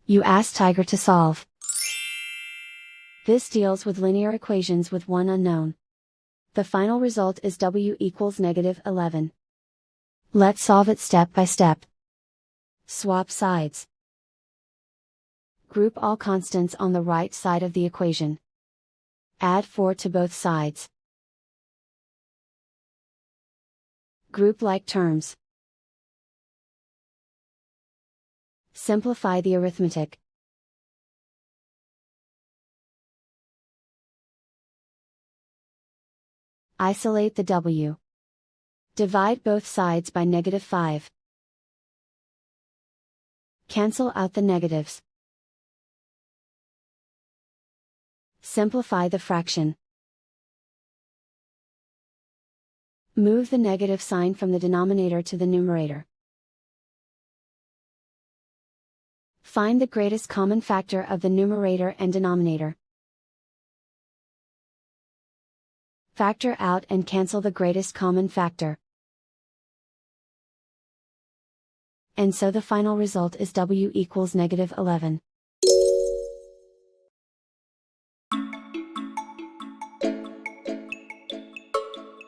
You ask Tiger to solve. This deals with linear equations with one unknown. The final result is w equals -11. Let's solve it step by step. Swap sides. Group all constants on the right side of the equation. Add 4 to both sides. Group like terms. Simplify the arithmetic. Isolate the w. Divide both sides by -5. Cancel out the negatives. Simplify the fraction. Move the negative sign from the denominator to the numerator. Find the greatest common factor of the numerator and denominator. Factor out and cancel the greatest common factor. And so the final result is w equals -11.